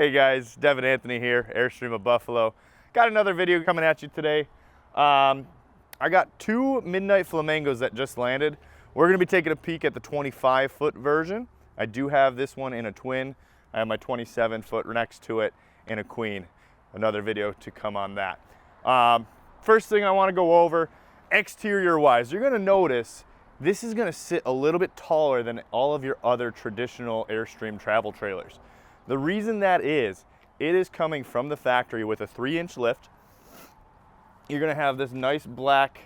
Hey guys, Devin Anthony here, Airstream of Buffalo. Got another video coming at you today. I got two Midnight Flamingos that just landed. We're gonna be taking a peek at the 25-foot version. I do have this one in a twin. I have my 27-foot next to it in a queen. Another video to come on that. First thing I wanna go over, exterior-wise, you're gonna notice this is gonna sit a little bit taller than all of your other traditional Airstream travel trailers. The reason that is, it is coming from the factory with a 3-inch lift. You're gonna have this nice black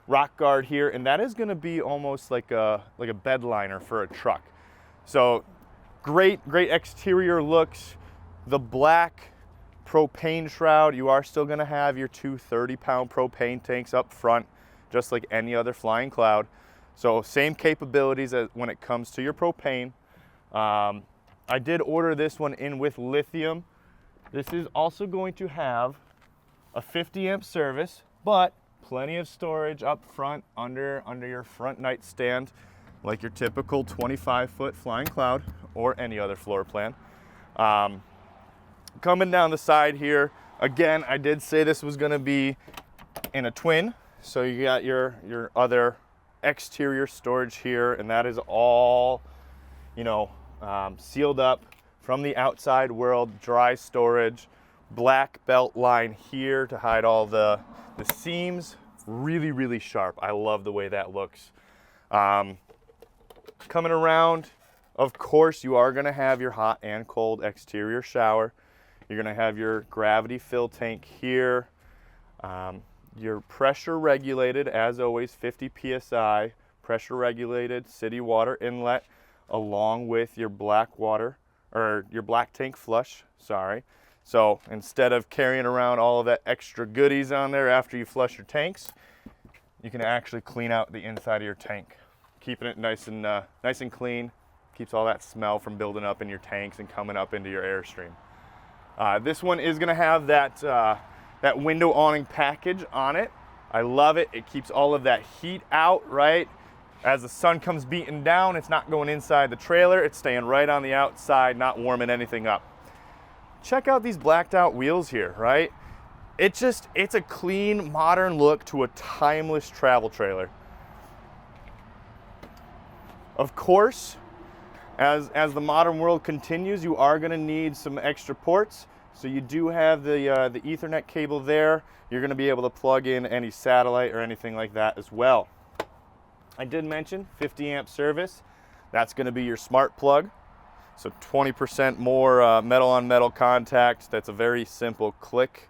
rock guard here, and that is gonna be almost like a bed liner for a truck. So great exterior looks. The black propane shroud, you are still gonna have your two 30-pound propane tanks up front, just like any other flying cloud. So same capabilities as when it comes to your propane. I did order this one in with lithium. This is also going to have a 50 amp service, but plenty of storage up front under your front nightstand, like your typical 25-foot flying cloud or any other floor plan. Coming down the side here, again, I did say this was gonna be in a twin. So you got your other exterior storage here, and that is all, sealed up from the outside world, dry storage, black belt line here to hide all the seams. Really sharp. I love the way that looks. Coming around, of course, you are gonna have your hot and cold exterior shower. You're gonna have your gravity fill tank here. Your pressure regulated, as always, 50 PSI, pressure regulated city water inlet, along with your black water, or your black tank flush, sorry. So instead of carrying around all of that extra goodies on there after you flush your tanks, you can actually clean out the inside of your tank, keeping it nice and clean, keeps all that smell from building up in your tanks and coming up into your Airstream. This one is gonna have that window awning package on it. I love it. It keeps all of that heat out, right? As the sun comes beating down, it's not going inside the trailer. It's staying right on the outside, not warming anything up. Check out these blacked out wheels here, right? It's a clean, modern look to a timeless travel trailer. Of course, as the modern world continues, you are gonna need some extra ports. So you do have the Ethernet cable there. You're gonna be able to plug in any satellite or anything like that as well. I did mention 50 amp service. That's gonna be your smart plug. So 20% more metal on metal contact. That's a very simple click.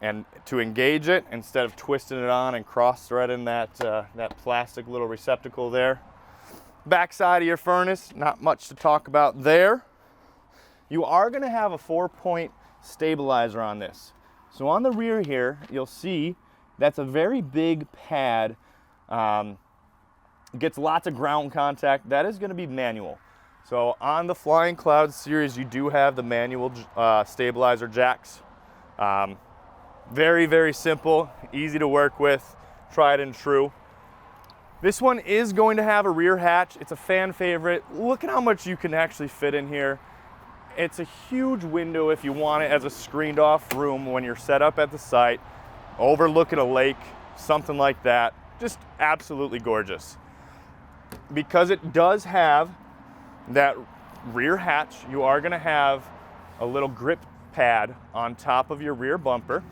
And to engage it, instead of twisting it on and cross-threading that plastic little receptacle there. Backside of your furnace, not much to talk about there. You are gonna have a 4-point stabilizer on this. So on the rear here, you'll see that's a very big pad. Gets lots of ground contact. That is gonna be manual. So on the Flying Cloud series, you do have the manual stabilizer jacks. Very simple, easy to work with, tried and true. This one is going to have a rear hatch. It's a fan favorite. Look at how much you can actually fit in here. It's a huge window if you want it as a screened off room when you're set up at the site, overlooking a lake, something like that. Just absolutely gorgeous. Because it does have that rear hatch, you are gonna have a little grip pad on top of your rear bumper.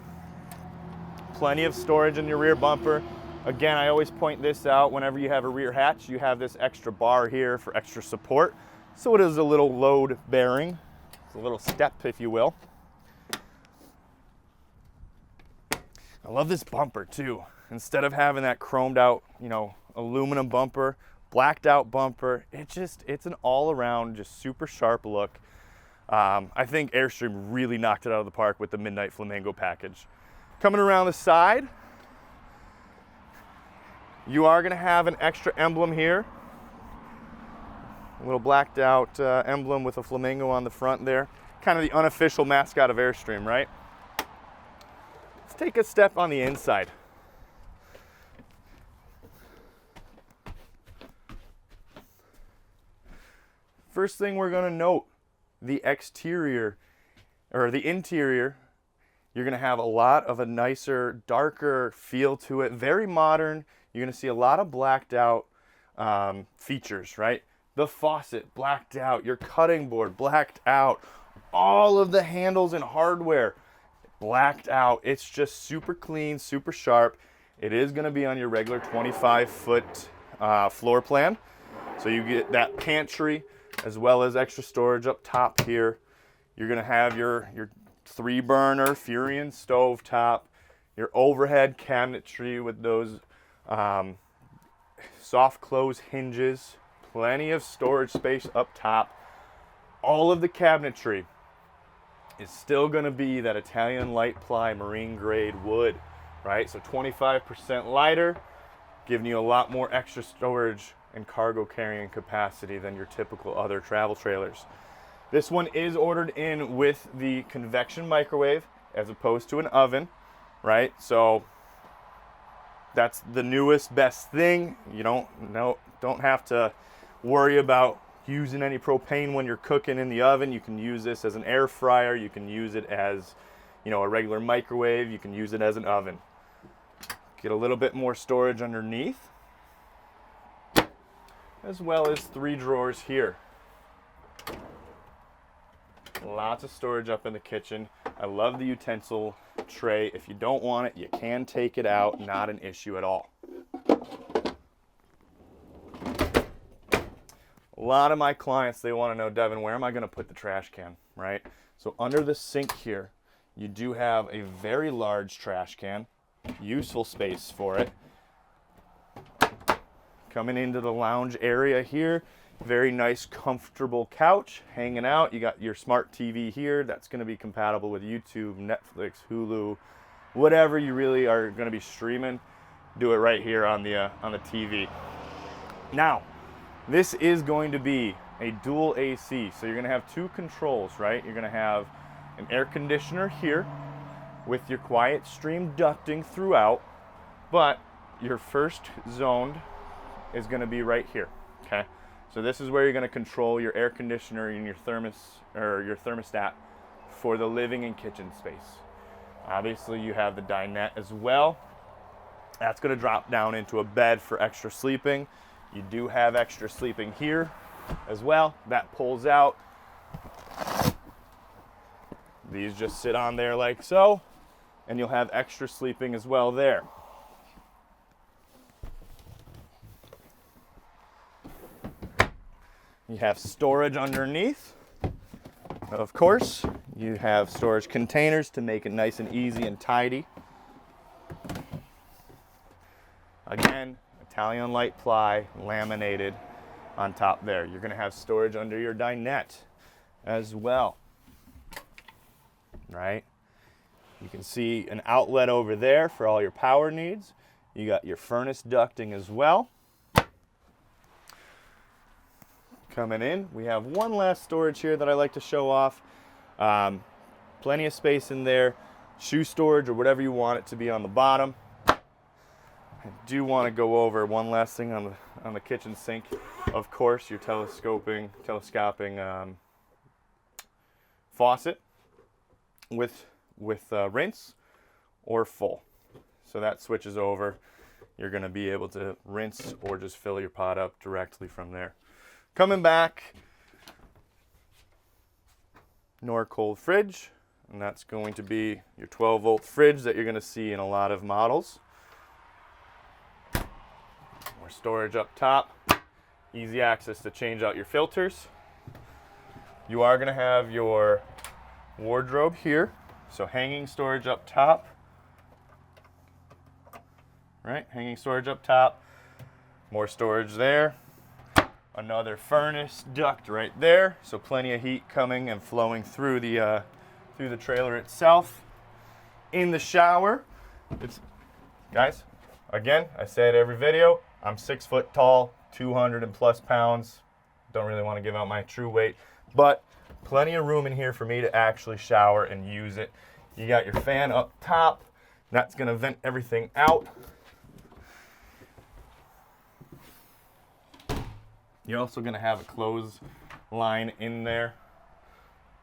Plenty of storage in your rear bumper. Again, I always point this out whenever you have a rear hatch, you have this extra bar here for extra support. So it is a little load bearing. It's a little step, if you will. I love this bumper too. Instead of having that chromed out, aluminum bumper, blacked out bumper, it's an all around just super sharp look. I think Airstream really knocked it out of the park with the Midnight Flamingo package. Coming around the side, you are gonna have an extra emblem here. A little blacked out emblem with a flamingo on the front there. Kind of the unofficial mascot of Airstream, right? Let's take a step on the inside. First thing we're gonna note, the exterior or the interior, you're gonna have a lot of a nicer, darker feel to it, very modern. You're gonna see a lot of blacked out features, right? The faucet blacked out, your cutting board blacked out, all of the handles and hardware blacked out. It's just super clean, super sharp. It is gonna be on your regular 25-foot floor plan. So you get that pantry as well as extra storage up top here. You're gonna have your 3-burner Furion stove top, your overhead cabinetry with those soft close hinges, plenty of storage space up top. All of the cabinetry is still gonna be that Italian light ply marine grade wood, right? So 25% lighter, giving you a lot more extra storage and cargo carrying capacity than your typical other travel trailers. This one is ordered in with the convection microwave as opposed to an oven, right? So that's the newest best thing. You don't have to worry about using any propane when you're cooking in the oven. You can use this as an air fryer. You can use it as, a regular microwave. You can use it as an oven. Get a little bit more storage underneath, as well as 3 drawers here. Lots of storage up in the kitchen. I love the utensil tray. If you don't want it, you can take it out. Not an issue at all. A lot of my clients, they want to know, Devin, where am I going to put the trash can, right? So under the sink here, you do have a very large trash can. Useful space for it. Coming into the lounge area here, very nice, comfortable couch hanging out. You got your smart TV here. That's going to be compatible with YouTube, Netflix, Hulu, whatever you really are going to be streaming. Do it right here on the TV. Now, this is going to be a dual AC, so you're going to have 2 controls, right? You're going to have an air conditioner here with your quiet stream ducting throughout, but your first zoned is going to be right here. Okay. So this is where you're going to control your air conditioner and your thermostat for the living and kitchen space. Obviously, you have the dinette as well. That's going to drop down into a bed for extra sleeping. You do have extra sleeping here as well. That pulls out. These just sit on there like so, and you'll have extra sleeping as well there. You have storage underneath. Of course, you have storage containers to make it nice and easy and tidy. Again, Italian light ply, laminated on top there. You're going to have storage under your dinette as well, right? You can see an outlet over there for all your power needs. You got your furnace ducting as well. Coming in, we have one last storage here that I like to show off. Plenty of space in there, shoe storage or whatever you want it to be on the bottom. I do want to go over one last thing on the kitchen sink. Of course, your telescoping faucet with rinse or full. So that switches over. You're going to be able to rinse or just fill your pot up directly from there. Coming back, Nor cold fridge, and that's going to be your 12-volt fridge that you're going to see in a lot of models. More storage up top, easy access to change out your filters. You are going to have your wardrobe here, so hanging storage up top, right? Hanging storage up top, more storage there. Another furnace duct right there, so plenty of heat coming and flowing through the trailer itself. In the shower, guys, again, I say it every video, I'm 6 foot tall, 200 and plus pounds. Don't really want to give out my true weight, but plenty of room in here for me to actually shower and use it. You got your fan up top, that's going to vent everything out. You're also going to have a clothes line in there.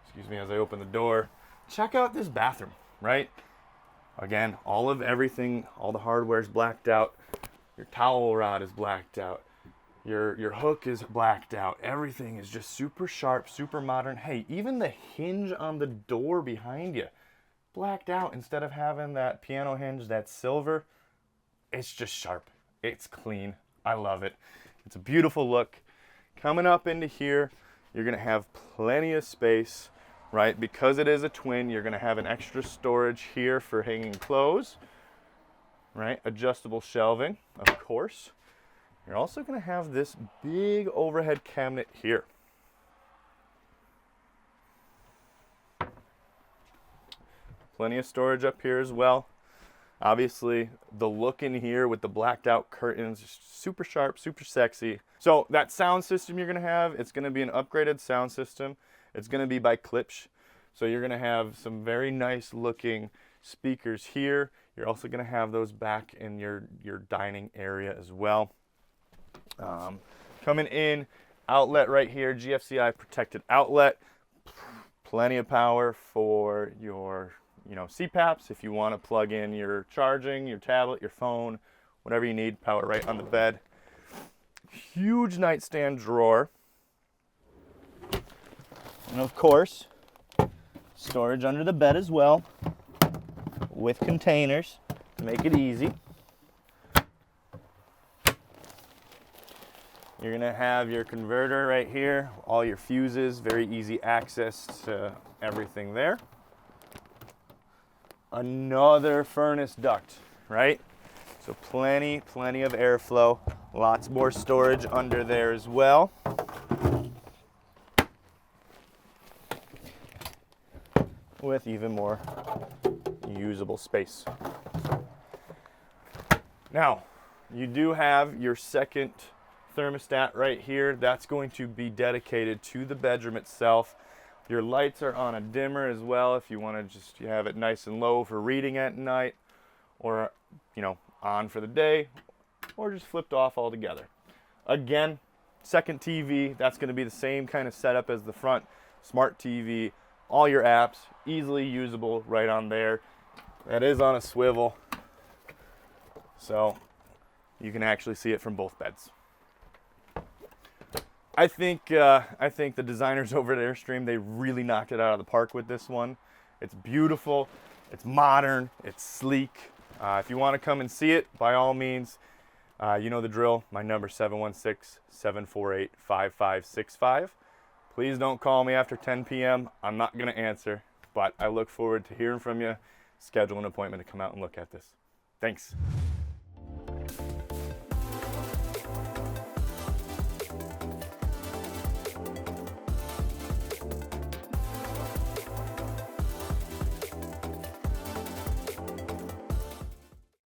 Excuse me as I open the door. check out this bathroom, right? Again, all of everything, all the hardware is blacked out. Your towel rod is blacked out. Your hook is blacked out. Everything is just super sharp, super modern. Hey, even the hinge on the door behind you, blacked out. Instead of having that piano hinge that's silver, it's just sharp. It's clean. I love it. It's a beautiful look. Coming up into here, you're gonna have plenty of space, right? Because it is a twin, you're gonna have an extra storage here for hanging clothes, right? Adjustable shelving, of course. You're also gonna have this big overhead cabinet here. Plenty of storage up here as well. Obviously, the look in here with the blacked out curtains, just super sharp, super sexy. So that sound system you're gonna have, it's gonna be an upgraded sound system. It's gonna be by Klipsch. So you're gonna have some very nice looking speakers here. You're also gonna have those back in your dining area as well. Coming in, outlet right here, GFCI protected outlet. Plenty of power for your CPAPs if you want to plug in your charging, your tablet, your phone, whatever you need, power right on the bed. Huge nightstand drawer. And of course, storage under the bed as well with containers to make it easy. You're gonna have your converter right here, all your fuses, very easy access to everything there. Another furnace duct, right? So plenty of airflow. Lots more storage under there as well. With even more usable space. Now, you do have your second thermostat right here. That's going to be dedicated to the bedroom itself. Your lights are on a dimmer as well if you want to just have it nice and low for reading at night, or on for the day, or just flipped off altogether. Again, second TV, that's going to be the same kind of setup as the front. Smart TV, all your apps, easily usable right on there. That is on a swivel, so you can actually see it from both beds. I think the designers over at Airstream, they really knocked it out of the park with this one. It's beautiful, it's modern, it's sleek. If you want to come and see it, by all means, you know the drill. My number 716-748-5565. Please don't call me after 10 p.m. I'm not going to answer, but I look forward to hearing from you. Schedule an appointment to come out and look at this. Thanks.